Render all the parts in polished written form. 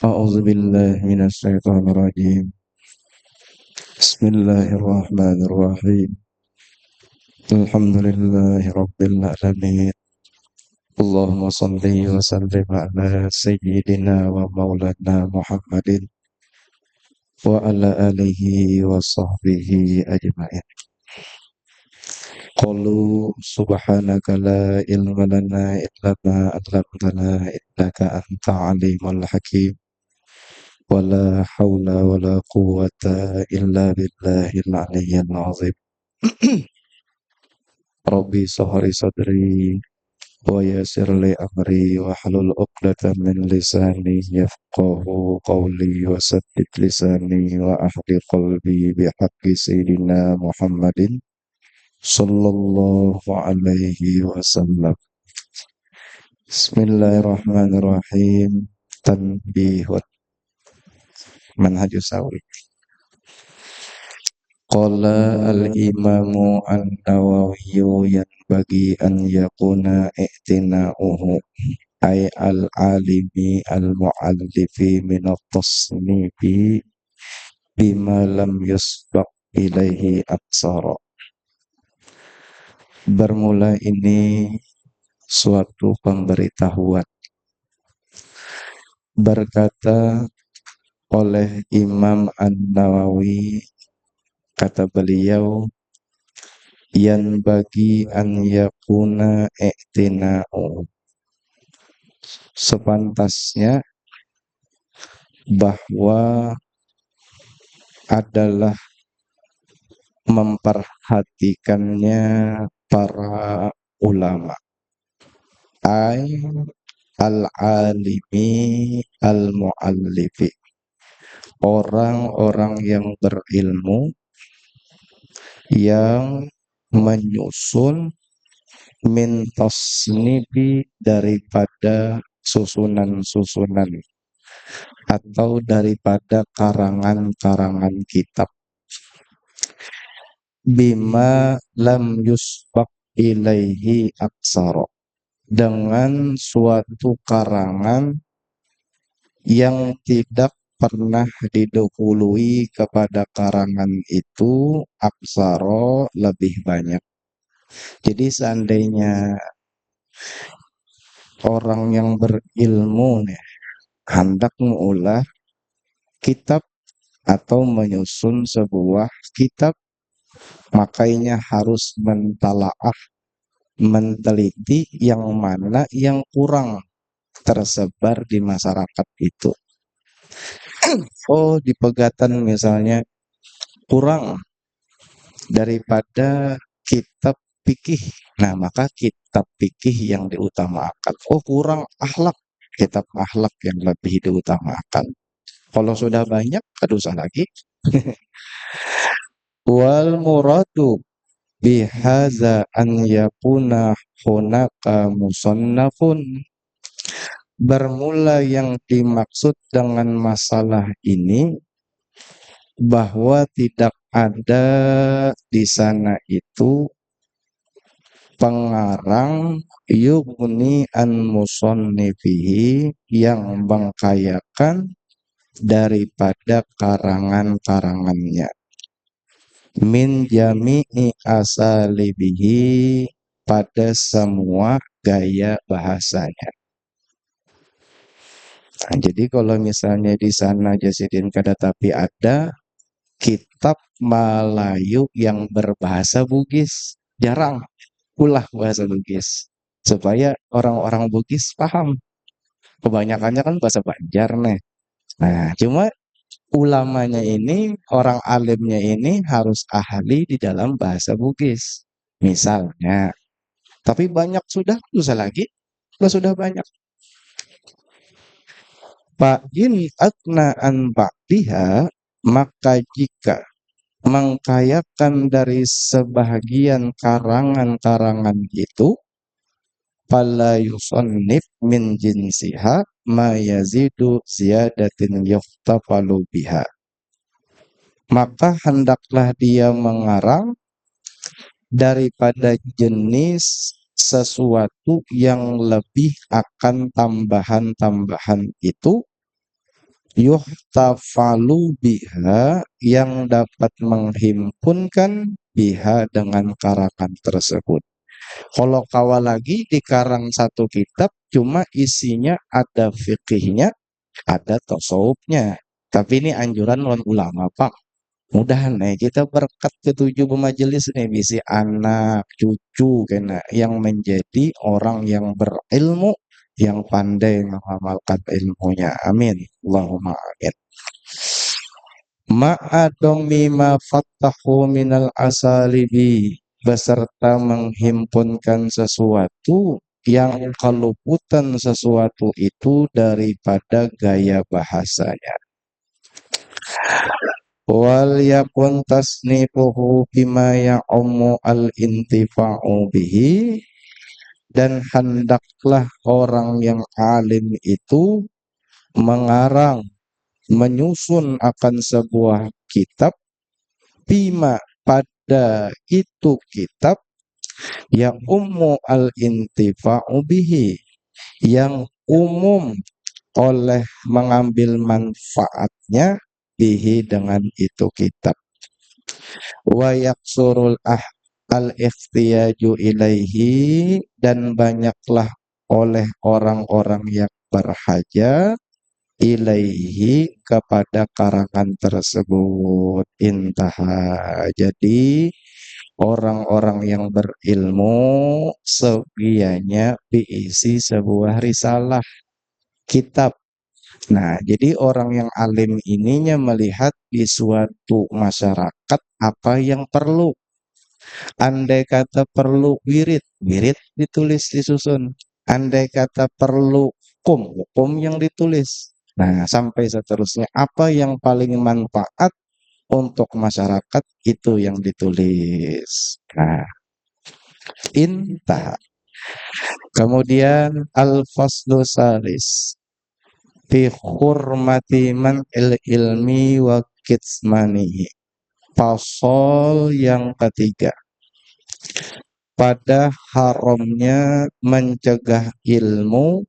أعوذ بالله من الشيطان الرجيم. بسم الله الرحمن الرحيم. الحمد لله رب العالمين. اللهم صل وسلم على سيدنا ومولانا محمد وعلى آله وصحبه أجمعين. قالوا سبحانك لا علم لنا إلا ما علمتنا إنك أنت عليم الحكيم. ولا حول ولا قوة إلا بالله العلي العظيم. Rabbi sahari sadri wa yassir li amri wa halul 'uqdatam min lisani yafqahu qawli wa saddid lisani wa ahli qalbi bihaqqi sayyidina Muhammadin sallallahu alaihi wasallam. Bismillahirrahmanirrahim. Tanbihun manhajus sawi. Qala al-imamu an-Nawawi yanbaghi an yakuna i'tina'uhu ay al-alimi al-mu'allifi min at-tasnifi bima lam yusbaq ilaihi aksara. Bermula ini suatu pemberitahuan. Berkata oleh Imam An-Nawawi, kata beliau, yan bagi an yakuna i'tina'u, sepantasnya bahwa adalah memperhatikannya para ulama, ay al-alimi al-muallifi, orang-orang yang berilmu yang menyusun min tasnibi, daripada susunan-susunan atau daripada karangan-karangan kitab, bima lam yusbaq ilaihi aksara, dengan suatu karangan yang tidak pernah didahului kepada karangan itu aksara, lebih banyak. Jadi seandainya orang yang berilmu nih hendak mengulah kitab atau menyusun sebuah kitab, makanya harus mentalaah, meneliti yang mana yang kurang tersebar di masyarakat itu. Oh, di Pegatan misalnya kurang daripada kitab fikih, nah maka kitab fikih yang diutamakan. Oh, kurang akhlak, kitab akhlak yang lebih diutamakan. Kalau sudah banyak, usah lagi. Wal muradu bihaza an yakuna hunaka musannafun. Bermula yang dimaksud dengan masalah ini bahwa tidak ada di sana itu pengarang yughni an musannifihi, yang mengkayakan daripada karangan-karangannya, min jami'i asalibihi, pada semua gaya bahasanya. Nah, jadi kalau misalnya di sana Jasidin kada tapi ada kitab Melayu yang berbahasa Bugis, jarang ulah bahasa Bugis supaya orang-orang Bugis paham. Kebanyakannya kan bahasa Banjar nih. Nah, cuma ulamanya ini, orang alimnya ini harus ahli di dalam bahasa Bugis. Misalnya, tapi banyak sudah, usah lagi, sudah banyak. Fa'in akna'an ba'diha, maka jika mengkayakan dari sebahagian karangan-karangan itu, fala yusannif min jinsiha ma yazidu ziyadatin yuftafalu biha, maka hendaklah dia mengarang daripada jenis sesuatu yang lebih akan tambahan-tambahan itu yuhtafalu biha yang dapat menghimpunkan biha dengan karangan tersebut. Kalau kawal lagi dikarang satu kitab cuma isinya ada fikihnya, ada tasawufnya. Tapi ini anjuran non ulama, Pak. Mudahan nih kita berkat ketujuh majelis nih bisi anak cucu kena yang menjadi orang yang berilmu yang pandai mengamalkan ilmunya. Amin. Allahumma amin. Ma'adomi ma fattahu minal asalibi beserta menghimpunkan sesuatu yang keluputan sesuatu itu daripada gaya bahasanya. Wal yakun tasnifuhu bima ya'ummu al-intifa'u bihi dan hendaklah orang yang alim itu mengarang, menyusun akan sebuah kitab bima pada itu kitab yang al-intifa'u bihi yang umum oleh mengambil manfaatnya bihi dengan itu kitab. Wa yaksurul al-ikhtiyaju ilaihi dan banyaklah oleh orang-orang yang berhaja ilaihi kepada karangan tersebut. Intaha. Jadi orang-orang yang berilmu sebianya diisi sebuah risalah kitab. Nah, jadi orang yang alim ininya melihat di suatu masyarakat apa yang perlu. Andai kata perlu wirid, wirid ditulis disusun. Andai kata perlu hukum yang ditulis. Nah, sampai seterusnya apa yang paling manfaat untuk masyarakat itu yang ditulis. Nah, intah. Kemudian al-faslu salis fi hurmati man ilmi wa kitsmanihi. Pasal yang ketiga pada haramnya mencegah ilmu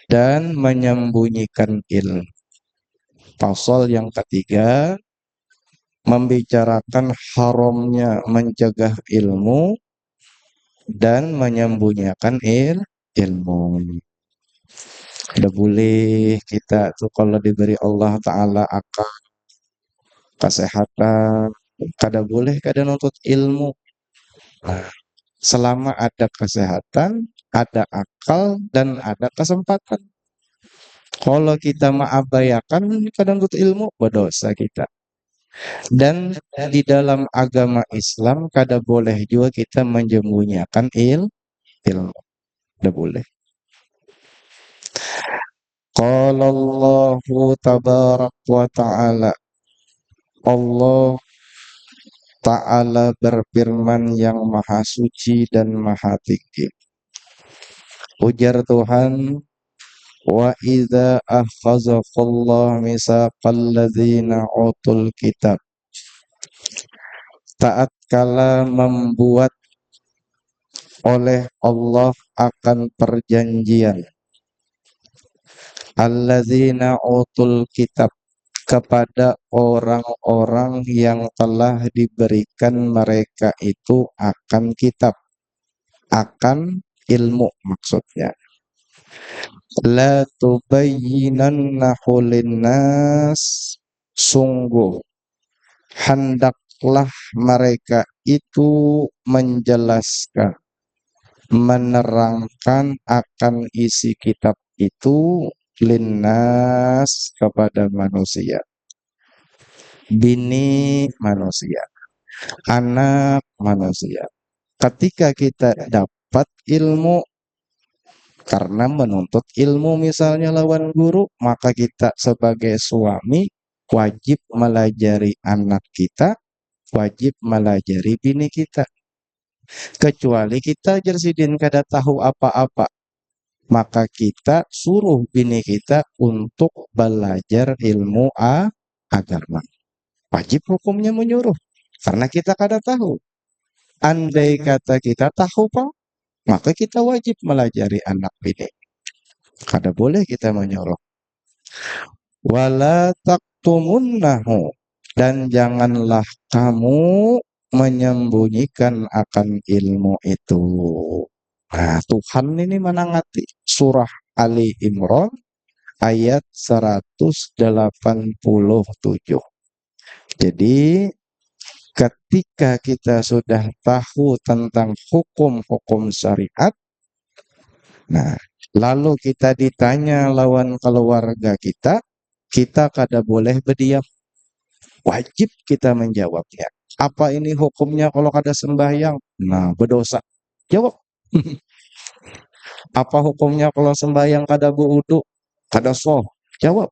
dan menyembunyikan ilmu. Pasal yang ketiga membicarakan haramnya mencegah ilmu dan menyembunyikan ilmu. Tidak boleh kita tuh kalau diberi Allah Ta'ala akal, kesehatan, kada boleh kada nuntut ilmu. Nah, selama ada kesehatan, ada akal, dan ada kesempatan. Kalau kita mengabayakan kada nuntut ilmu, berdosa kita. Dan di dalam agama Islam kada boleh juga kita menyembunyikan ilmu. Tidak boleh. Qala Allahu tabarak wa ta'ala. Allah Ta'ala berfirman yang maha suci dan maha tinggi. Ujar Tuhan, wa idza akhazaqallahu misaqal ladzina utul kitab. Taat kala membuat oleh Allah akan perjanjian alladzina utul kitab kepada orang-orang yang telah diberikan mereka itu akan kitab, akan ilmu maksudnya. La tubayyinannahu linnas, sungguh hendaklah mereka itu menjelaskan, menerangkan akan isi kitab itu linnas kepada manusia, bini manusia, anak manusia. Ketika kita dapat ilmu karena menuntut ilmu misalnya lawan guru, maka kita sebagai suami wajib melajari anak kita, wajib melajari bini kita. Kecuali kita jersidin kada tahu apa-apa, maka kita suruh bini kita untuk belajar ilmu agama. Wajib hukumnya menyuruh, karena kita kada tahu. Andai kata kita tahu, Pak, maka kita wajib melajari anak ini. Kada boleh kita menyuruh. Wala taktumunnahu, dan janganlah kamu menyembunyikan akan ilmu itu. Nah, Tuhan ini menangati surah Ali Imran ayat 187. Jadi ketika kita sudah tahu tentang hukum-hukum syariat, nah, lalu kita ditanya lawan keluarga kita kada boleh berdiam. Wajib kita menjawabnya. Apa ini hukumnya kalau kada sembahyang? Nah, berdosa. Jawab. Apa hukumnya kalau sembahyang kada berwudu? Kada sah. Jawab.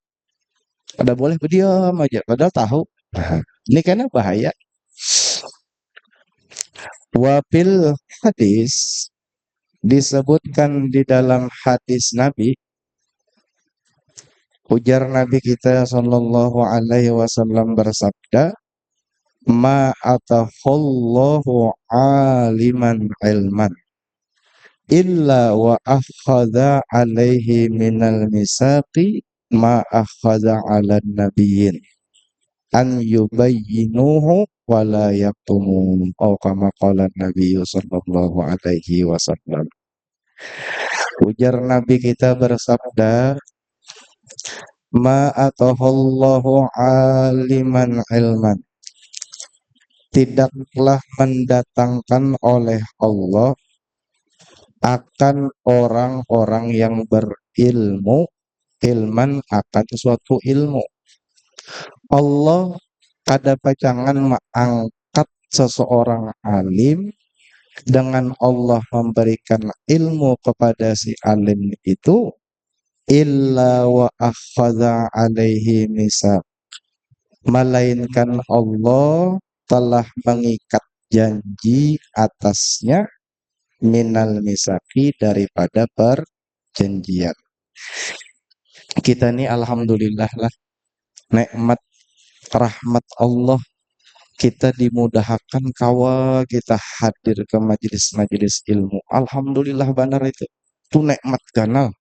Kada boleh berdiam aja. Padahal tahu. Nah, ini karena bahaya. Wafil hadis, disebutkan di dalam hadis Nabi, ujar Nabi kita sallallahu alaihi wasallam bersabda, ma atahullahu aliman ilman illa wa akhadha alaihi minal misaqi ma akhadha ala nabiyyin an yubayyinuhu wa la yaktumun, atau kama qala Nabi sallallahu alaihi wasallam. Ujar Nabi kita bersabda, ma atahullahu aliman ilman, tidaklah mendatangkan oleh Allah akan orang-orang yang berilmu, ilman akan suatu ilmu. Allah kada pacangan mengangkat seseorang alim dengan Allah memberikan ilmu kepada si alim itu, illa wa akhadha alaihi misaq, melainkan Allah telah mengikat janji atasnya, minal misaki, daripada perjanjian. Kita ini alhamdulillah lah, nikmat rahmat Allah, kita dimudahkan kawa kita hadir ke majelis-majelis ilmu. Alhamdulillah benar itu. Itu nikmat ganal.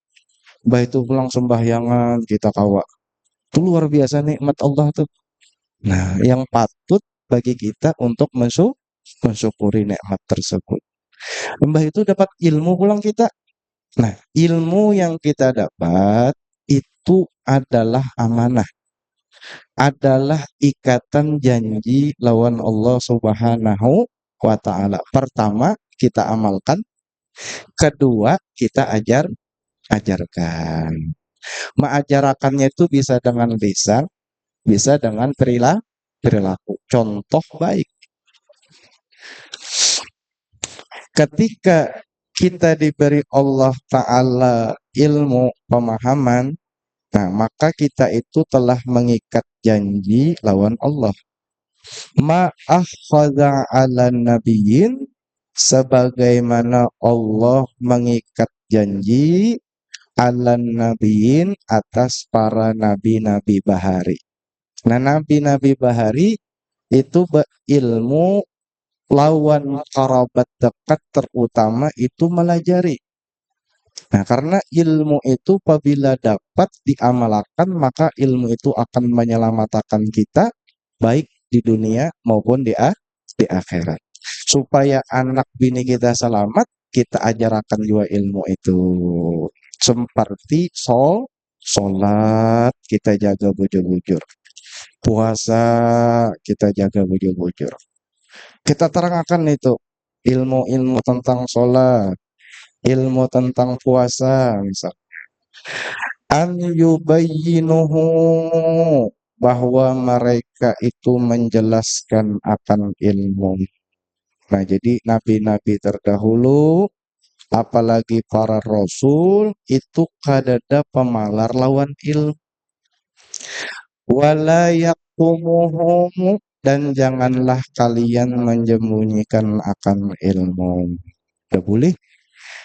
Bah itu pulang sembahyangan kita kawa. Itu luar biasa nikmat Allah tuh. Nah, yang patut bagi kita untuk mensyukuri nikmat tersebut. Mbah itu dapat ilmu pulang kita. Nah, ilmu yang kita dapat itu adalah amanah. Adalah ikatan janji lawan Allah Subhanahu wa ta'ala. Pertama, kita amalkan. Kedua, kita ajarkan. Mengajarkannya itu bisa dengan lisan, bisa dengan perilaku. Contoh baik. Ketika kita diberi Allah Ta'ala ilmu pemahaman, nah maka kita itu telah mengikat janji lawan Allah. Ma'akhadha ala nabiyyin, sebagaimana Allah mengikat janji ala nabiyyin, atas para nabi-nabi bahari. Nah, nabi-nabi bahari itu berilmu lawan kerabat dekat, terutama itu melajari. Nah, karena ilmu itu apabila dapat diamalkan, maka ilmu itu akan menyelamatkan kita baik di dunia maupun di akhirat. Supaya anak bini kita selamat, kita ajarkan juga ilmu itu. Seperti sholat kita jaga bujur-bujur. Puasa kita jaga bujur-bujur. Kita terangkan itu ilmu-ilmu tentang sholat, ilmu tentang puasa, misal. An yubayyinuhu, bahwa mereka itu menjelaskan akan ilmu. Nah, jadi nabi-nabi terdahulu, apalagi para rasul, itu kadada pemalar lawan ilmu. Wala yaktumuhum, dan janganlah kalian menyembunyikan akan ilmu. Tidak boleh.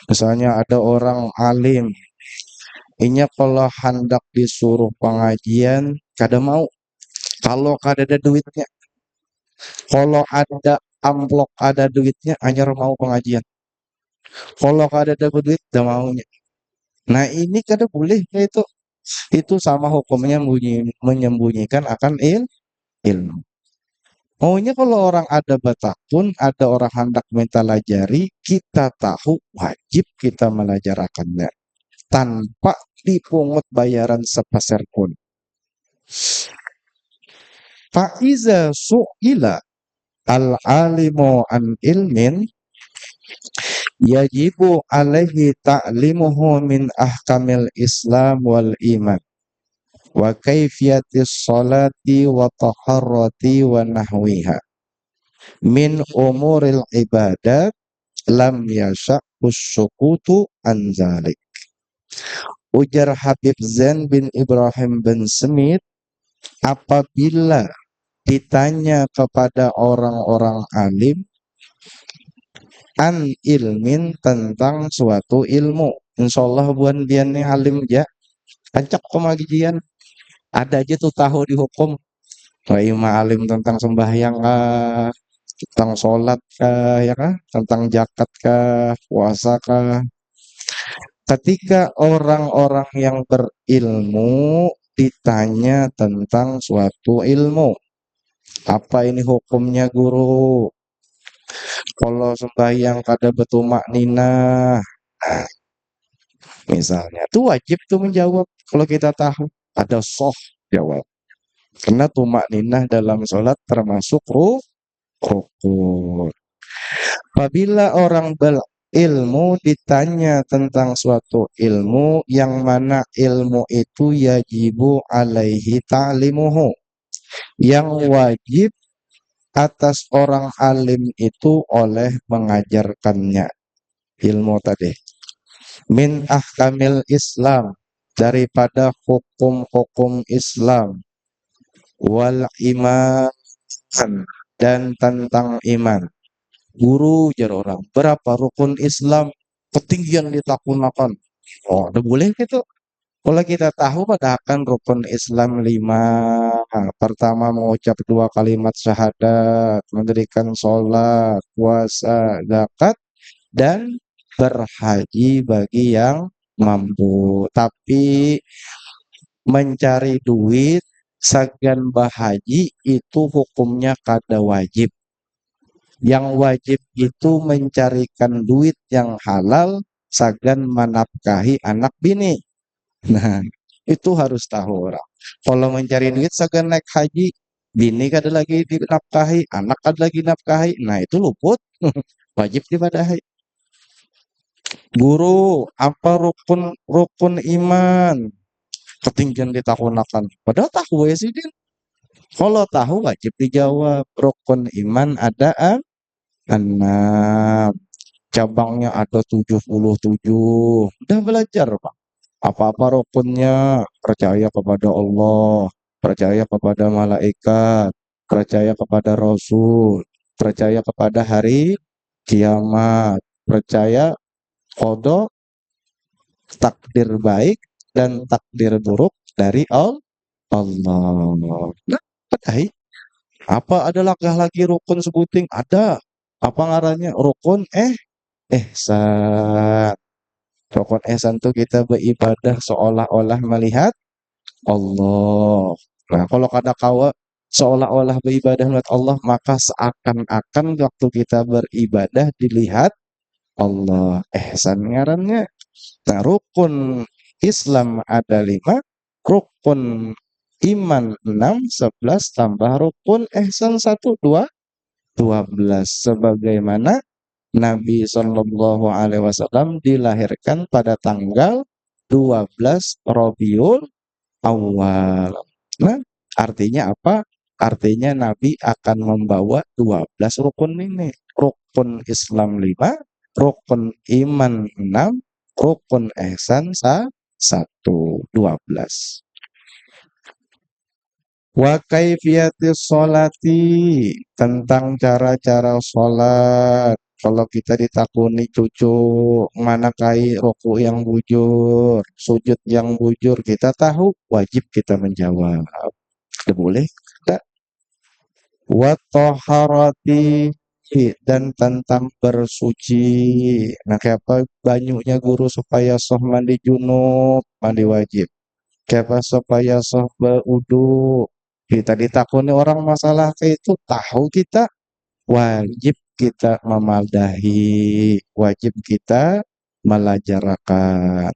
Misalnya ada orang alim, inya kalau hendak disuruh pengajian, kada mau. Kalau kada ada duitnya, kalau ada amplop ada duitnya, anyar mau pengajian. Kalau kada dapat duit, dah maunya. Nah ini kada boleh ya itu. Itu sama hukumnya menyembunyikan akan ilmu. Maunya kalau orang ada batapun, ada orang hendak minta lajari, kita tahu wajib kita melajarakannya tanpa dipungut bayaran sepeser pun. Fa'iza su'ila al-alimu an ilmin yajibu alaihi ta'limuhu min ahkamil islam wal iman wa kaifiyatis salati wa taharrati wa nahwiha min umuril ibadat lam yasha' usyukutu an zalik. Ujar Habib Zain bin Ibrahim bin Smith, apabila ditanya kepada orang-orang alim an ilmin tentang suatu ilmu, insyaallah buan bian nih alim ja kancak kemagian ada aja tuh tahu di hukum ima alim tentang sembahyang kah, tentang sholat kah, ya kah, tentang zakat kah, puasa kah. Ketika orang-orang yang berilmu ditanya tentang suatu ilmu, apa ini hukumnya guru? Kalau sembahyang kada betumak ninah, nah, misalnya, itu wajib tuh menjawab. Kalau kita tahu ada soh jawab. Karena tumak ninah dalam sholat termasuk rukun. Apabila orang berilmu ditanya tentang suatu ilmu yang mana ilmu itu yajibu alaihi ta'limuhu, yang wajib atas orang alim itu oleh mengajarkannya ilmu tadi. Min ahkamil Islam, daripada hukum-hukum Islam, wal iman, dan tentang iman. Guru jar orang, berapa rukun Islam ketinggian ditakunakan. Oh, udah boleh gitu. Kalau kita tahu pada akan rukun Islam 5. Pertama mengucap 2 kalimat syahadat, mendirikan sholat, puasa, zakat, dan berhaji bagi yang mampu. Tapi mencari duit sagan bahaji itu hukumnya kada wajib. Yang wajib itu mencarikan duit yang halal sagan menafkahi anak bini. Nah, itu harus tahu orang. Kalau mencari duit sagan naik haji, bini kada lagi dinafkahi, anak kada lagi nafkahi. Nah, itu luput. Wajib dipadahi. Guru, apa rukun rukun iman? Ketinggian ditakunakan. Padahal tahu ya sih, Din. Kalau tahu wajib dijawab. Rukun iman ada 6. Cabangnya ada 77. Udah belajar, Pak. Apa-apa rukunnya? Percaya kepada Allah, percaya kepada malaikat, percaya kepada Rasul, percaya kepada hari kiamat, percaya qada, takdir baik dan takdir buruk dari Allah. Nah, padahal apa adalah lagi rukun sebuting? Ada. Apa ngarannya? Rukun ihsan. Rukun ihsan itu kita beribadah seolah-olah melihat Allah. Nah, kalau kada kawa seolah-olah beribadah melihat Allah, maka seakan-akan waktu kita beribadah dilihat Allah. Ihsan ngarannya. Nah, rukun Islam ada 5, rukun iman 6, 11 tambah rukun ihsan 1, 2, 12. Sebagaimana Nabi Shallallahu Alaihi Wasallam dilahirkan pada tanggal 12 Rabiul Awal. Nah, artinya apa? Artinya Nabi akan membawa 12 rukun ini. Rukun Islam 5, rukun iman 6, rukun ihsan 1, 12. Wa kaifiyatis sholati, tentang cara-cara sholat. Kalau kita ditakuni cucu, mana kai ruku yang bujur, sujud yang bujur, kita tahu, wajib kita menjawab. Tidak boleh. Tidak. Wa taharati, dan tentang bersuci. Nah, kayak apa banyunya guru supaya soh mandi junub, mandi wajib. Kayak apa supaya soh berwudu. Kita ditakuni orang masalah kayak itu, tahu kita wajib kita memadahi, wajib kita melajarakan.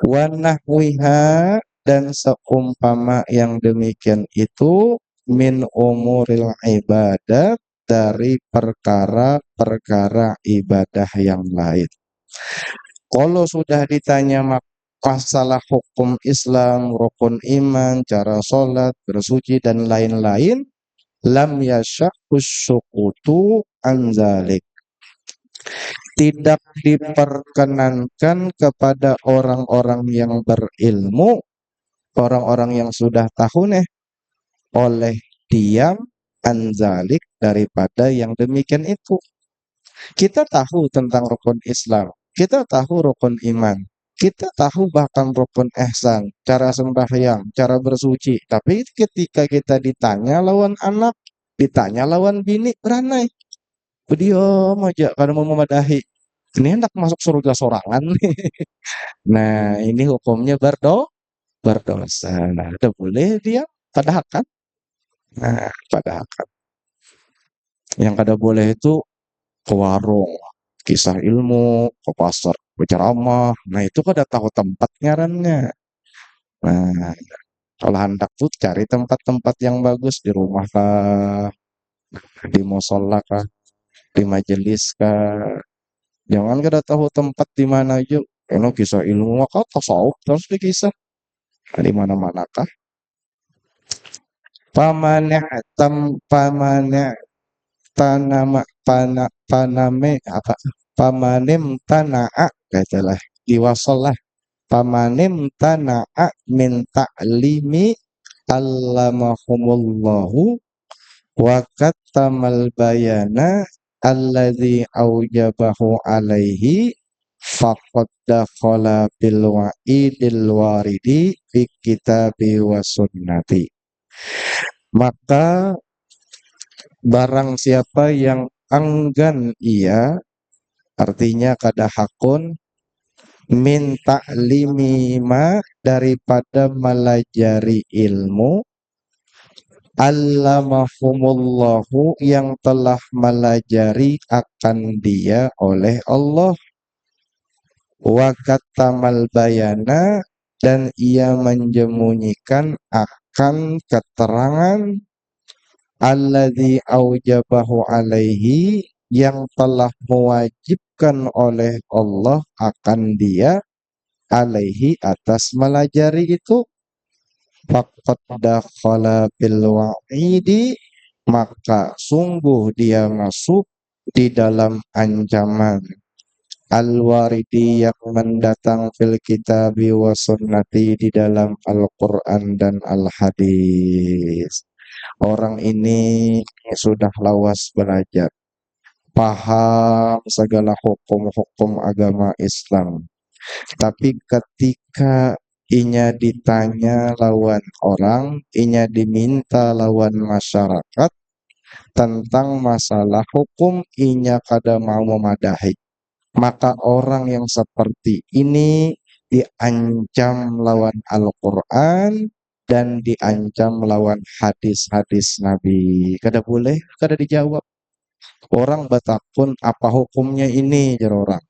Wanahwiha dan seumpama yang demikian itu min umuril ibadat dari perkara-perkara ibadah yang lain. Kalau sudah ditanya masalah hukum Islam, rukun iman, cara sholat, bersuci dan lain-lain, lam yasyakus sukutu anzalik. Tidak diperkenankan kepada orang-orang yang berilmu, orang-orang yang sudah tahu nih, oleh diam anzalik daripada yang demikian itu. Kita tahu tentang rukun Islam, kita tahu rukun iman, kita tahu bahkan rukun ihsan, cara sembahyang, cara bersuci. Tapi ketika kita ditanya lawan anak, ditanya lawan bini, beranai. Diam aja karena mau memadahi. Ini hendak masuk surga sorangan nih. Nah, ini hukumnya berdosa. Nah, udah boleh dia padahal kan? Nah, padahal kan. Yang kada boleh itu ke warung, kisah ilmu, ke pasar, berceramah. Nah, itu kada tahu tempat ngarannya. Nah, kalau hendak tuh cari tempat-tempat yang bagus di rumah kah, di musola kah, di majelis kah. Jangan kada tahu tempat di mana aja. Kalau kisah ilmu maka tasawuf terus dikisah. Nah, di mana-mana kah? Pamane tanama paname apa? Pamanim tanaa katalah diwasalah. Pamanim tanaa min ta'limi allamahumullahu wa katamal bayana alladzi aujabahu alaihi faqad dakhala bil wa'idil waridi fi kitabi wa sunnati. Maka barang siapa yang enggan ia, artinya kada hakun, minta limima daripada melajari ilmu, allamahumullahu yang telah melajari akan dia oleh Allah, wa katamal bayana dan ia menjemunyikan akan keterangan alladzi aujabahu alaihi yang telah mewajibkan oleh Allah akan dia alaihi atas melajari itu, faqad dakhala bil wa'idi maka sungguh dia masuk di dalam ancaman al-waridi yang mendatang fil kitabi wa sunnati di dalam Al-Quran dan Al-Hadis. Orang ini sudah lawas belajar, paham segala hukum-hukum agama Islam. Tapi ketika inya ditanya lawan orang, inya diminta lawan masyarakat tentang masalah hukum, inya kada mau memadahi. Maka orang yang seperti ini diancam lawan Al-Quran dan diancam lawan hadis-hadis Nabi. Kada boleh, kada dijawab. Orang batakun apa hukumnya ini, jar orang.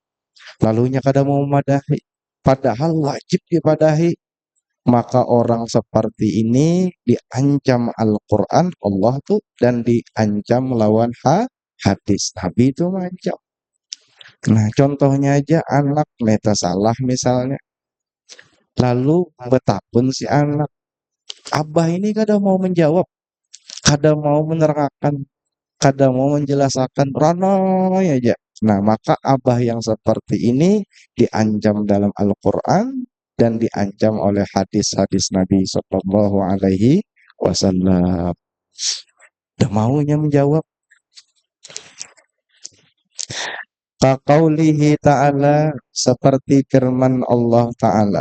Lalunya kada mau memadahi. Padahal wajib dipadahi. Maka orang seperti ini diancam Al-Quran, Allah tuh, dan diancam lawan hadis. Nabi itu mengancam. Nah, contohnya aja anak meta salah misalnya. Lalu betapun si anak. Abah ini kada mau menjawab, kada mau menerangkan, kada mau menjelaskan, ranai aja. Nah, maka abah yang seperti ini diancam dalam Al-Quran dan diancam oleh hadis-hadis Nabi Sallallahu Alaihi Wasallam. Udah maunya menjawab. Kaqaulihi ta'ala seperti firman Allah Ta'ala.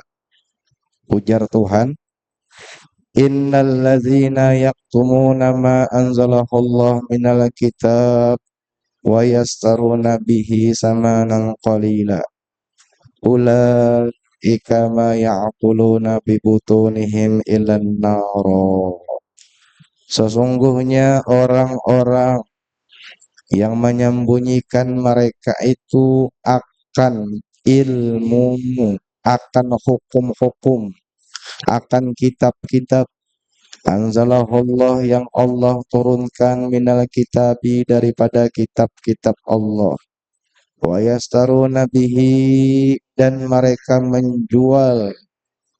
Ujar Tuhan, innal ladzina yaktumuna ma anzalallahu minal kitab wa yastaruna bihi samanan qalila ulaika ma ya'kuluna bi butunihim ilan naro. Sesungguhnya orang-orang yang menyembunyikan mereka itu akan ilmu, akan hukum-hukum, akan kitab-kitab anzalahullah yang Allah turunkan minal kitabi daripada kitab-kitab Allah. Wa yastaruna bihi dan mereka menjual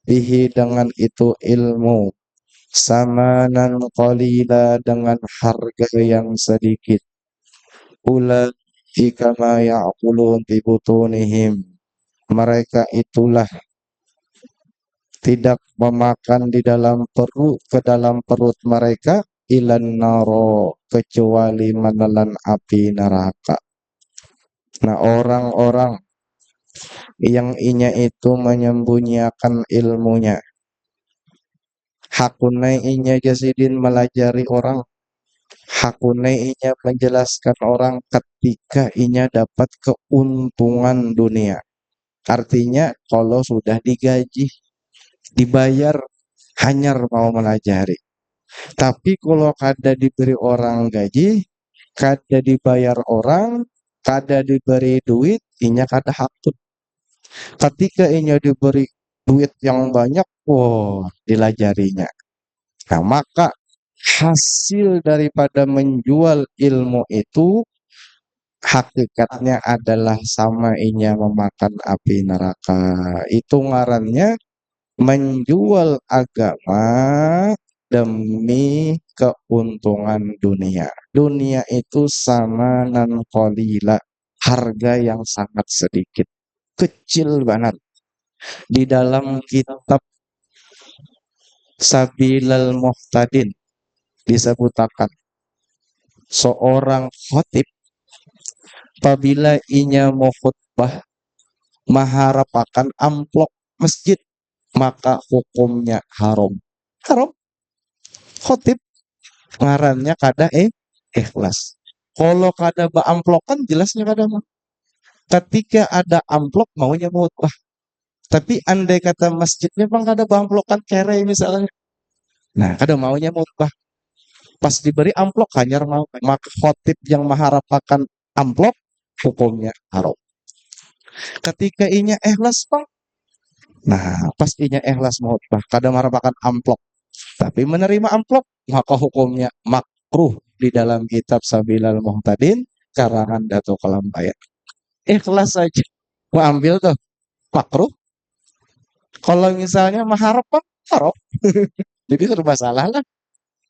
bihi dengan itu ilmu samanan qalila dengan harga yang sedikit. Ulaika ma ya'kulun fi butunihim. Mereka itulah tidak memakan di dalam perut ke dalam perut mereka ilan naro kecuali menelan api neraka. Nah, orang-orang yang inya itu menyembunyikan ilmunya, hakunai inya jasidin melajari orang, hakunai inya menjelaskan orang ketika inya dapat keuntungan dunia. Artinya kalau sudah digaji, dibayar, hanyar mau melajari. Tapi kalau kada diberi orang gaji, kada dibayar orang, kada diberi duit, inya kada hakut. Ketika inya diberi duit yang banyak, wow, dilajarinya. Nah, maka hasil daripada menjual ilmu itu hakikatnya adalah sama inya memakan api neraka. Itu ngarannya menjual agama demi keuntungan dunia. Dunia itu sama nan qalila, harga yang sangat sedikit, kecil banget. Di dalam kitab Sabilal Muhtadin disebutkan seorang khatib apabila inya mau khutbah mengharapkan amplop masjid maka hukumnya haram. Haram. Khotib ngarannya kada ikhlas. Kalau kada ba amplokan jelasnya kada mah. Ketika ada amplop maunya khutbah. Tapi andai kata masjidnya bang kada ba amplokan kere misalnya. Nah, kada maunya khutbah. Pas diberi amplop hanyar mau. Maka khotib yang mengharapkan amplop hukumnya haram. Ketika inya ikhlas bang. Nah, pas inya ikhlas mau khutbah kada mengharapkan amplop. Tapi menerima amplop maka hukumnya makruh di dalam kitab Sabilal Muhtadin karangan Dato Kelambayan. Ikhlas saja mau ambil tuh makruh. Kalau misalnya mengharap harap. Jadi serba salah lah.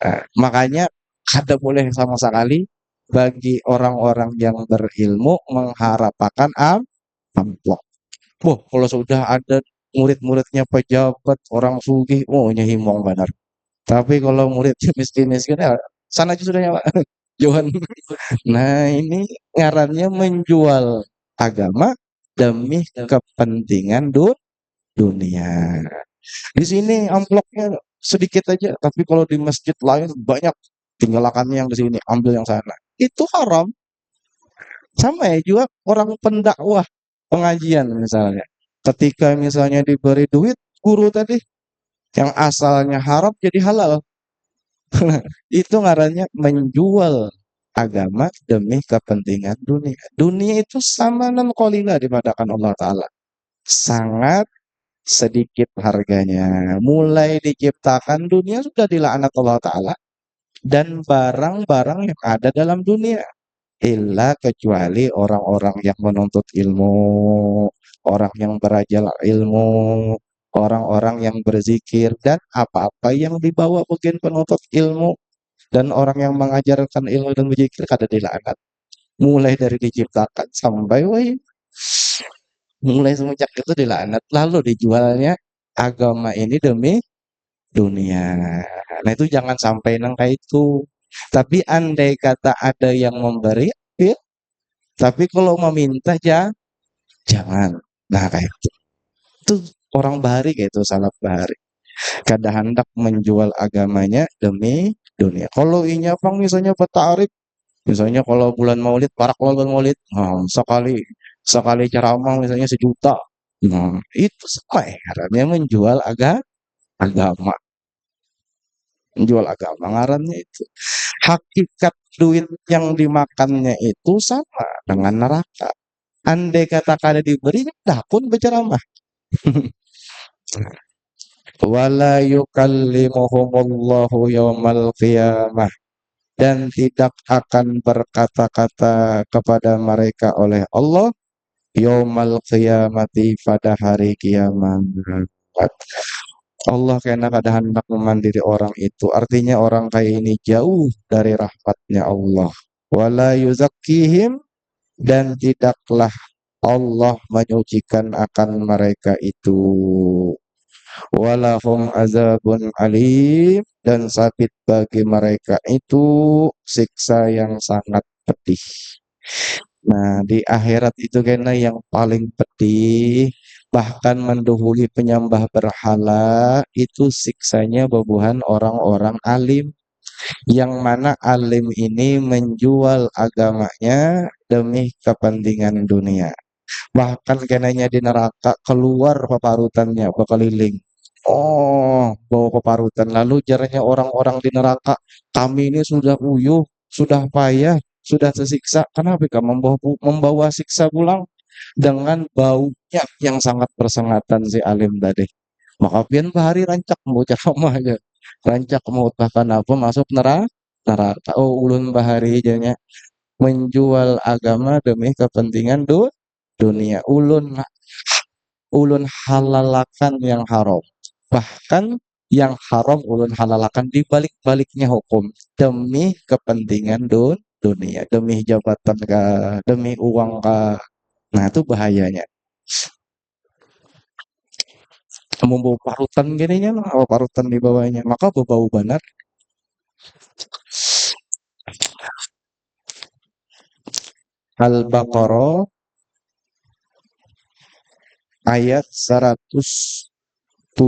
Nah, makanya kada boleh sama sekali bagi orang-orang yang berilmu mengharapkan amplop. Wah, kalau sudah ada murid-muridnya pejabat, orang sugih, oh nyahimong benar. Tapi kalau muridnya miskin-miskin, ya sana aja sudah nyawa. Johan. Nah, ini ngarannya menjual agama demi kepentingan dunia. Di sini amplopnya sedikit aja, tapi kalau di masjid lain banyak. Tinggalkannya yang di sini, ambil yang sana. Itu haram. Sama ya juga orang pendakwah pengajian misalnya. Ketika misalnya diberi duit, guru tadi yang asalnya haram jadi halal. Itu ngarannya menjual agama demi kepentingan dunia. Dunia itu sama non qalila dipadakan Allah Ta'ala. Sangat sedikit harganya. Mulai diciptakan dunia sudah dilaknat Allah Ta'ala. Dan barang-barang yang ada dalam dunia. Illa kecuali orang-orang yang menuntut ilmu. Orang yang belajar ilmu. Orang-orang yang berzikir. Dan apa-apa yang dibawa mungkin penuntut ilmu. Dan orang yang mengajarkan ilmu dan berzikir kada dilaknat. Mulai dari diciptakan sampai mulai semenjak itu dilaknat. Lalu dijualnya agama ini demi dunia. Nah itu jangan sampai nang kayak itu. Tapi andai kata ada yang memberi, ya. Tapi kalau meminta jangan. Nah kayak itu. Itu orang bahari kayak itu salaf bahari. Kada hendak menjual agamanya demi dunia. Kalau inya bang misalnya bertarif Misalnya kalau bulan Maulid, para bulan Maulid, sekali sekali ceramah misalnya 1 juta. Itu sama ngarannya agama, menjual agama ngarannya itu. Hakikat duit yang dimakannya itu sama dengan neraka. Andai kata kada diberi, dah pun berceramah. Wala yukallimuhumullahu yaumal qiyamah, dan tidak akan berkata-kata kepada mereka oleh Allah yaumal qiyamati, pada hari kiamat. Allah kena kada hendak memandiri orang itu. Artinya orang kayak ini jauh dari rahmatnya Allah. Wala yuzakkihim, dan tidaklah Allah menyucikan akan mereka itu. Walahum azabun alim, dan sakit bagi mereka itu siksa yang sangat pedih. Nah, di akhirat itu kena yang paling pedih, bahkan mendahului penyembah berhala, itu siksanya babuhan orang-orang alim. Yang mana alim ini menjual agamanya demi kepentingan dunia. Bahkan kenanya di neraka keluar peparutannya berkeliling. Oh, bawa peparutan. Lalu jaranya orang-orang di neraka, kami ini sudah uyuh, sudah payah, sudah tersiksa. Kenapa kamu membawa siksa pulang? Dengan baunya yang sangat bersengatan si alim tadi. Maka pian bahari rancak mau ceramah aja. Rancak mau bahkan apa masuk neraka. Oh, ulun bahari janya menjual agama demi kepentingan dunia. Ulun halalakan yang haram. Bahkan yang haram ulun halalakan di balik-baliknya hukum demi kepentingan dunia, demi jabatan kah, demi uang kah. Nah, itu bahayanya. Membawa parutan gininya lah, apa parutan di bawahnya. Maka berbau benar. Al-Baqarah ayat 174.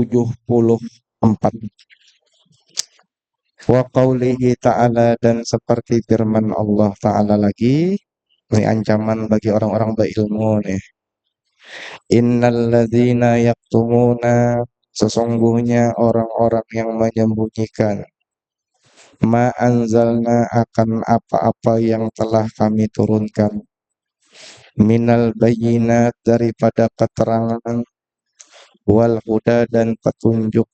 Wa qawlihi ta'ala, dan seperti firman Allah Ta'ala lagi, ini ancaman bagi orang-orang berilmu nih. Innal ladzina yaktumuna, sesungguhnya orang-orang yang menyembunyikan ma anzalna, akan apa-apa yang telah kami turunkan, minal bayyinat, daripada keterangan, wal huda, dan petunjuk,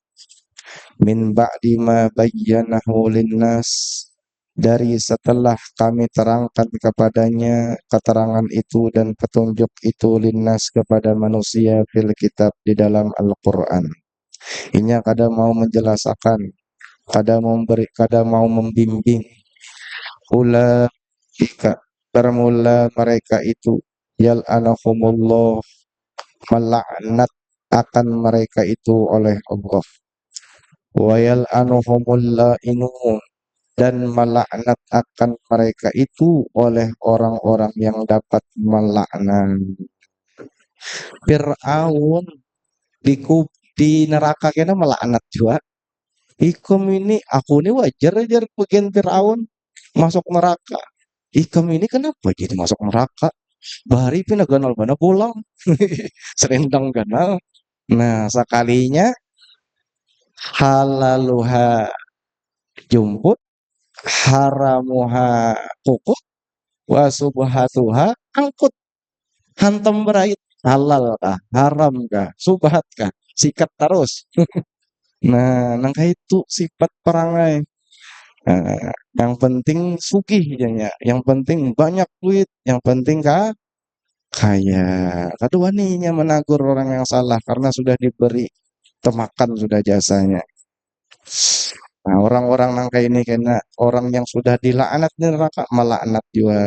min ba'di ma bayyanahu linnas, dari setelah kami terangkan kepadanya keterangan itu dan petunjuk itu, linnas, kepada manusia, fil kitab, di dalam Al-Quran. Ini kada mau menjelaskan, kada mau membimbing. Ulaika, bermula mereka itu, yal'anahumullah, melaknat akan mereka itu oleh Allah. Wa yal'anuhumul la'inun, dan melaknat akan mereka itu oleh orang-orang yang dapat melaknat. Fir'aun di neraka kena melaknat juga. Ikum ini, aku ini wajar aja bagian Fir'aun masuk neraka. Ikum ini kenapa jadi masuk neraka? Bahari pinaganal mana pulang. Serendang ganal. Nah, sekalinya halaluha jumput, haramuha pupuk, wasubhatuha angkut. Hantam berait, halal kah, haram kah, subhat kah, sikat terus. Nah, nangka itu sifat perangai. Nah, yang penting sugih janya, yang penting banyak duit, yang penting kaya. Kedua ninya menagur orang yang salah karena sudah diberi temakan sudah jasanya. Nah, orang-orang nangka ini kena orang yang sudah dilaknat di neraka melaknat juga.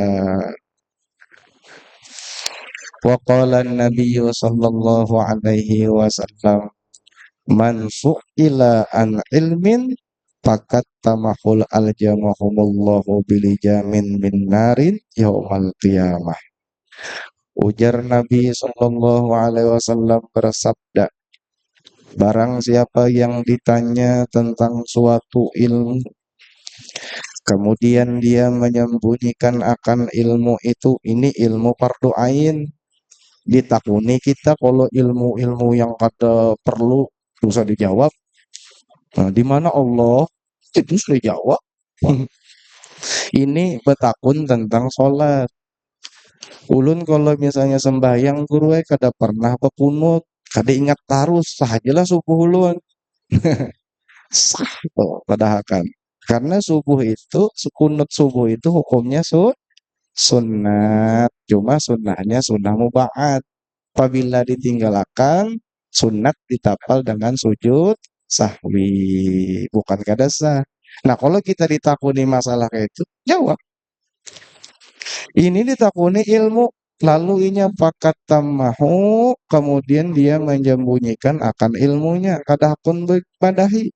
Wa qala an-nabiy sallallahu alaihi wasallam, man su'ila an ilmin fakat tamahul aljamahumullahu bilijamin min narin yaumal qiyamah. Ujar Nabi sallallahu alaihi wasallam bersabda, barang siapa yang ditanya tentang suatu ilmu, Kemudian dia menyembunyikan akan ilmu itu. Ini ilmu fardu ain. Ditakuni kita kalau ilmu-ilmu yang kata perlu bisa dijawab. Nah, di mana Allah itu sudah jawab. Ini betakun tentang sholat. Ulun kalau misalnya sembahyang guru kada pernah pepunut, kada ingat tarus, sajalah subuh ulun. Sah tuh padahal. Karena subuh itu, kunut subuh itu hukumnya sunat. Cuma sunnahnya sunnah mubaat. Apabila ditinggalkan, sunat ditapal dengan sujud sahwi. Bukan kada sah. Nah, kalau kita ditakuni masalah kayak itu, jawab. Ini ditakuni ilmu, lalu inya pakat tamahu, kemudian dia menyembunyikan akan ilmunya. Kadahpun badahi.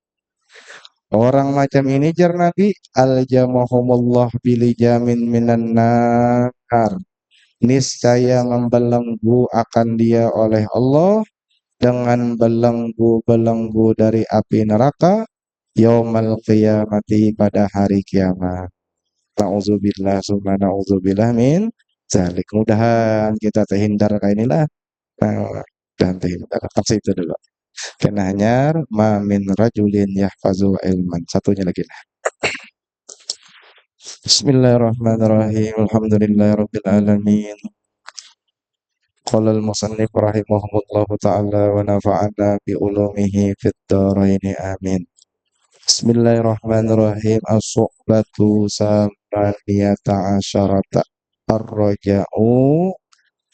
Orang macam ini jar Nabi, aljamahumullah bilijamin minan nar. Niscaya membelenggu akan dia oleh Allah dengan belenggu-belenggu dari api neraka yaumal qiyamati pada hari kiamat. Nauzubillah summa nauzubillah min zalik. Mudahan kita terhindar kayak inilah. Nah, dan terhindar. Tak itu dulu. Kena hanyar ma min rajulin yahfazu ilman. Satunya lagi lah. Bismillahirrahmanirrahim. Alhamdulillahirabbil alamin. Qala al-musannif rahimahullahu ta'ala wa nafa'ana bi ulumihi fid dharain amin. Bismillahirrahmanirrahim. As-suhbatu samaniyata asyarata ar-raja'u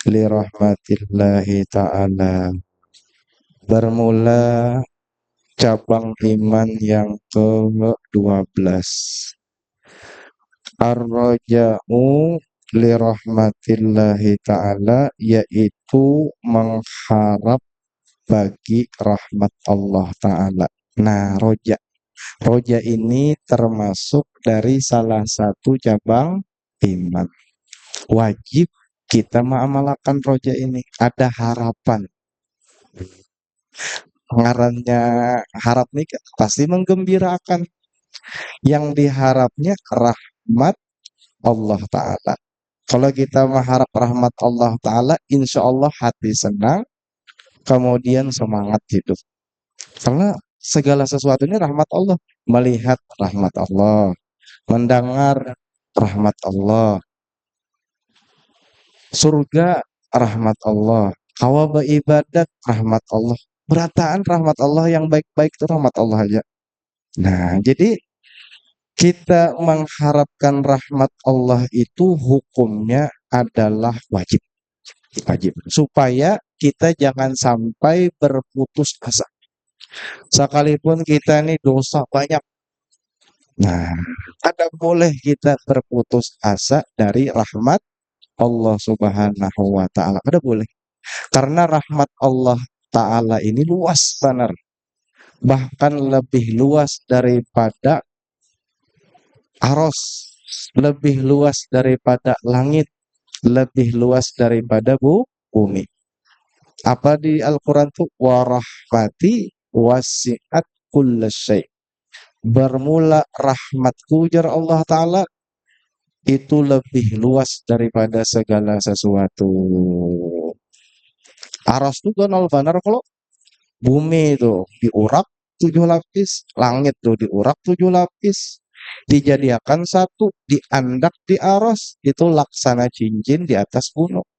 li rahmatillahi ta'ala. Bermula cabang iman yang ke-12. Ar-raja'u li rahmatillahi ta'ala, yaitu mengharap bagi rahmat Allah ta'ala. Nah, roja ini termasuk dari salah satu cabang iman. Wajib kita mengamalkan roja ini. Ada harapan. Ngarannya harap nih pasti menggembirakan. Yang diharapnya rahmat Allah Ta'ala. Kalau kita mengharap rahmat Allah Ta'ala, insya Allah hati senang, kemudian semangat hidup. Karena segala sesuatu ini rahmat Allah. Melihat rahmat Allah, mendengar rahmat Allah, surga rahmat Allah, hawa beribadat rahmat Allah, berataan rahmat Allah, yang baik-baik itu rahmat Allah aja. Nah, jadi kita mengharapkan rahmat Allah itu hukumnya adalah wajib. Wajib. Supaya kita jangan sampai berputus asa. Sekalipun kita ini dosa banyak. Nah, ada boleh kita berputus asa dari rahmat Allah Subhanahu wa Ta'ala. Ada boleh. Karena rahmat Allah Ta'ala ini luas benar. Bahkan lebih luas daripada aros, lebih luas daripada langit, lebih luas daripada bumi. Apa di Al-Quran itu? Warahmati wasi'at kullasyai. Bermula rahmatku jar Allah Ta'ala itu lebih luas daripada segala sesuatu. Aras itu kan al-banar, kalau bumi itu diurak 7 lapis, langit itu diurak 7 lapis, dijadikan satu, diandak di aras, itu laksana cincin di atas gunung.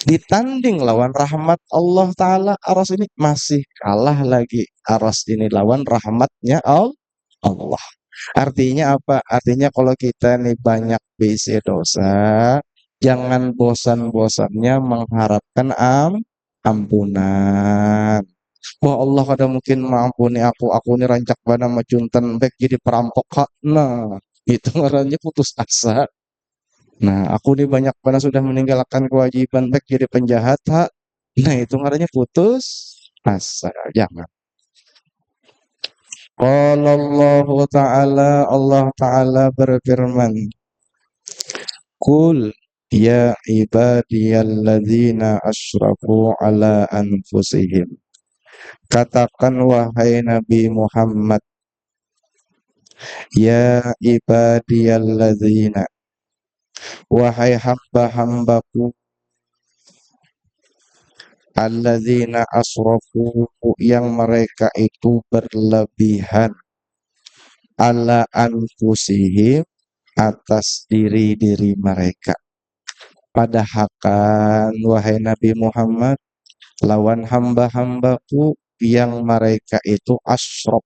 Ditanding lawan rahmat Allah Ta'ala, aras ini masih kalah lagi. Aras ini lawan rahmatnya Allah. Artinya apa? Artinya kalau kita nih banyak bisi dosa, jangan bosan-bosannya mengharapkan ampunan. Wah, Allah kada mungkin mengampuni aku ini rancak bana macunten baik jadi perampok kak. Nah, itu ngarannya putus asa. Nah, aku ini banyak bana sudah meninggalkan kewajiban baik jadi penjahat kak. Nah, itu ngarannya putus asa. Jangan. Qala Allah Ta'ala, Allah Ta'ala berfirman, Qul ya ibadiyalladzina asyrafu ala anfusihim. Katakan wahai Nabi Muhammad, Ya ibadiyalladzina, wahai hamba-hambaku, alladzina asrafu, yang mereka itu berlebihan, ala anfusihim, atas diri-diri mereka. Padahal kan wahai Nabi Muhammad, lawan hamba-hambaku yang mereka itu asrof.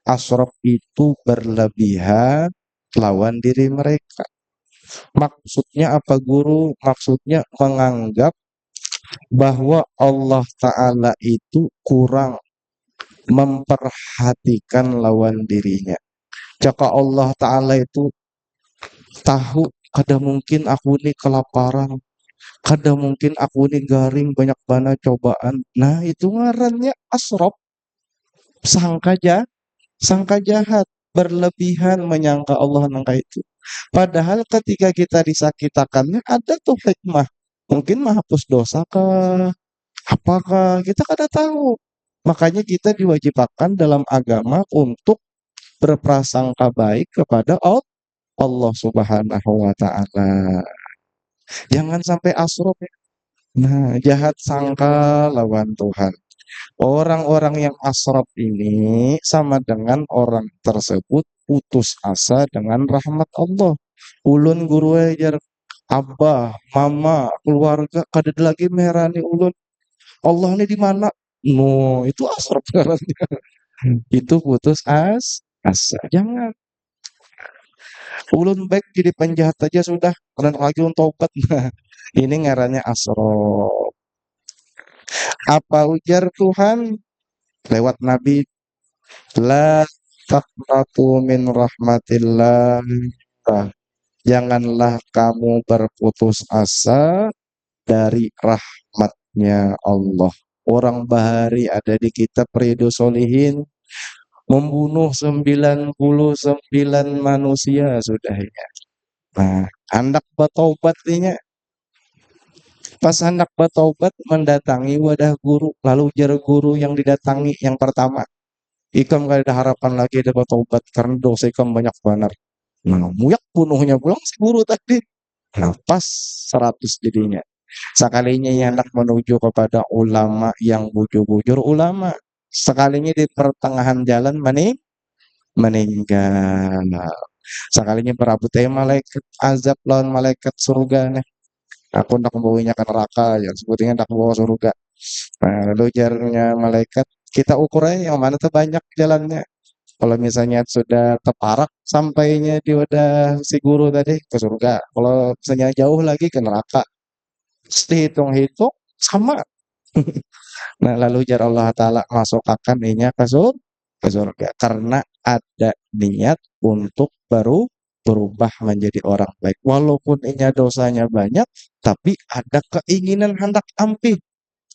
Asrof itu berlebihan lawan diri mereka. Maksudnya apa guru? Maksudnya menganggap bahwa Allah Ta'ala itu kurang memperhatikan lawan dirinya. Jika Allah Ta'ala itu tahu kada mungkin aku ini kelaparan, kada mungkin aku ini garing banyak banget cobaan. Nah itu ngarannya asrof, sangka jahat, sangka jahat, berlebihan menyangka Allah nangka itu. Padahal ketika kita disakitakannya ada tuh hikmah. Mungkin menghapus dosa kah? Apakah kita kada tahu? Makanya kita diwajibkan dalam agama untuk berprasangka baik kepada Allah Subhanahu wa taala. Jangan sampai asrof ya. Nah, jahat sangka lawan Tuhan. Orang-orang yang asrof ini sama dengan orang tersebut putus asa dengan rahmat Allah. Ulun guru ajar, abah, mama, keluarga kada ada lagi merani ulun. Allah ini di mana? No, itu asrof ngarannya. Itu putus asa. Jangan. Ulun baik jadi penjahat aja sudah. Kalian lagi untuk tobat. Nah, ini ngarannya asrof. Apa ujar Tuhan lewat Nabi? La taqnatu min rahmatillah. Janganlah kamu berputus asa dari rahmatnya Allah. Orang bahari ada di kitab Riyadhus Shalihin membunuh 99 manusia sudah ya. Nah, hendak bertobat nya. Pas hendak bertobat mendatangi wadah guru, lalu jar guru yang didatangi yang pertama, ikam gak ada harapan lagi dapat tobat karena dosa ikam banyak banget. Nah, muyak bunuhnya pulang si guru tadi. Nah, pas 100 jadinya. Sekalinya yang hendak menuju kepada ulama yang bujur-bujur ulama. Sekalinya di pertengahan jalan meninggal. Sekalinya berabut malaikat azab lawan malaikat surga nih. Aku hendak membawanya ke neraka, yang sebutnya hendak membawa surga. Nah, lalu jarnya malaikat, kita ukur aja yang mana tuh banyak jalannya. Kalau misalnya sudah teparak sampainya di wadah si guru tadi ke surga. Kalau misalnya jauh lagi ke neraka. Hitung-hitung sama. Nah, lalu jar Allah Ta'ala masuk akan inya ke surga. Karena ada niat untuk berubah menjadi orang baik. Walaupun inya dosanya banyak, tapi ada keinginan hendak ampih.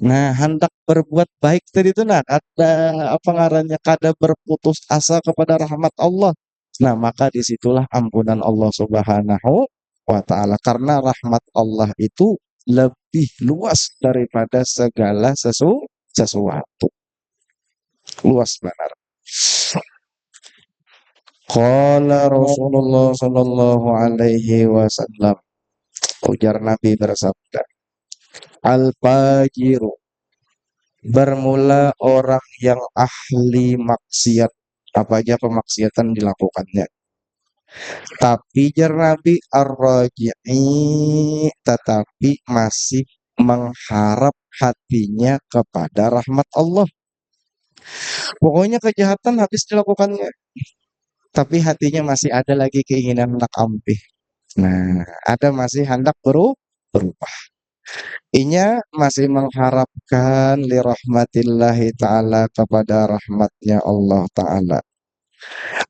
Nah, hendak berbuat baik tadi itu nah ada apa ngarannya kada berputus asa kepada rahmat Allah. Nah, maka disitulah ampunan Allah Subhanahu wa taala karena rahmat Allah itu lebih luas daripada segala sesuatu. Luas benar. Qala Rasulullah sallallahu alaihi wasallam, ujar Nabi bersabda, al-fajiru, bermula orang yang ahli maksiat, apa aja pemaksiatan dilakukannya. Tapi jar Nabi ar-raji'i, tetapi masih mengharap hatinya kepada rahmat Allah. Pokoknya kejahatan habis dilakukannya, tapi hatinya masih ada lagi keinginan hendak ampih. Nah, ada masih hendak berubah. Inya masih mengharapkan li rahmatillahi ta'ala kepada rahmatnya Allah ta'ala.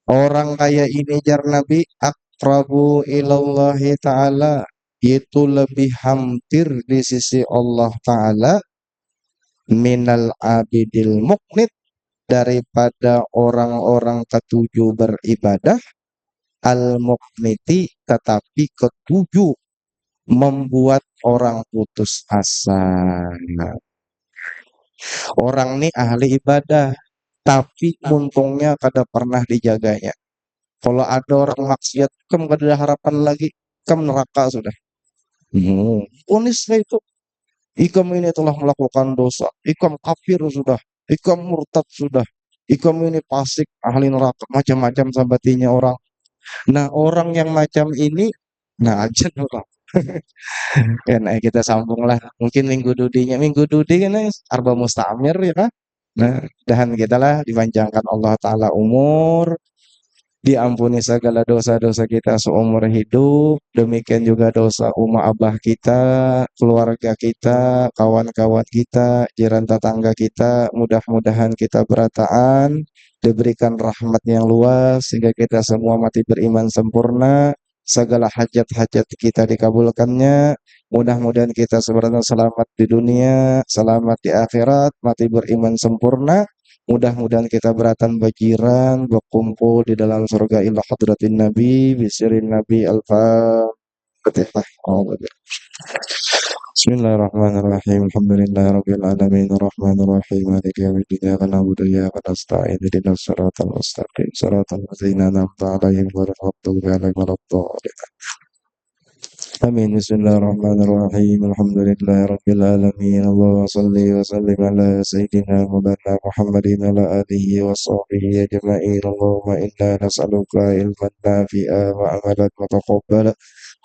Orang kaya ini jar Nabi akrabu ilallahi ta'ala, itu lebih hampir di sisi Allah ta'ala minal abidil muknit, daripada orang-orang ketujuh beribadah al-mukniti, tetapi ketujuh membuat orang putus asa. Orang ini ahli ibadah, tapi untungnya kada pernah dijaganya. Kalau ada orang maksiat, kamu gak ada harapan lagi, kamu neraka sudah. Ponisnya itu, ikam ini telah melakukan dosa, ikam kafir sudah, ikam murtad sudah, ikam ini fasik, ahli neraka, macam-macam sabatinya orang. Nah, orang yang macam ini, nah aja orang. Ya, nah, kita sambung lah. Mungkin minggu dudi kan Arba Mustamir ya kan. Nah, dan kita lah dipanjangkan Allah Ta'ala umur, diampuni segala dosa-dosa kita seumur hidup, demikian juga dosa umat abah kita, keluarga kita, kawan-kawan kita, jiran tetangga kita, mudah-mudahan kita berataan, diberikan rahmat yang luas, sehingga kita semua mati beriman sempurna, segala hajat-hajat kita dikabulkannya, mudah-mudahan kita sebenarnya selamat di dunia, selamat di akhirat, mati beriman sempurna, mudah-mudahan kita beratan bajiran berkumpul di dalam surga ila hadratin Nabi bisirin Nabi Al-Fatihah. Bismillahirrahmanirrahim. Alhamdulillahirabbil alamin arrahmanir rahim maliki yaumiddin iyyaka na'budu wa iyyaka nasta'in ihdinas siratal mustaqim siratal ladzina an'amta 'alaihim ghairil maghdubi 'alaihim waladdallin. آمين بسم الله الرحمن الرحيم الحمد لله رب العالمين اللهم صل وسلم على سيدنا مولانا محمد وعلى آله وصحبه أجمعين اللهم إنا نسألك علما نافعا وعملا متقبلا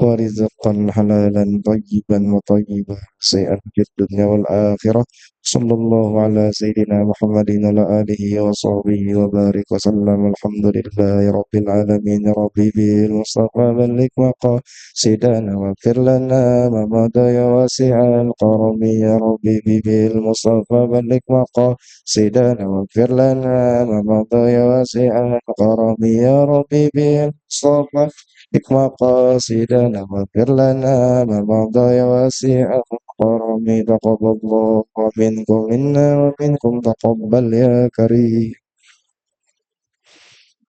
ورزقا حلالا طيبا وطيبا شيئا في الدنيا والآخرة صلى الله على سيدنا محمد وعلى آله وصحبه وبارك وسلم الحمد لله رب العالمين ربي بالمصطفى بلغ مقام سيدنا واغفر لنا ما مضى يا واسع الكرم يا ربي بالمصطفى بلغ مقام سيدنا واغفر لنا ما مضى يا واسع الكرم يا ربي بالمصطفى بلغ مقام سيدنا واغفر لنا ما مضى يا واسع الكرم تقبل الله منكم منا ومنكم تقبل يا كريم.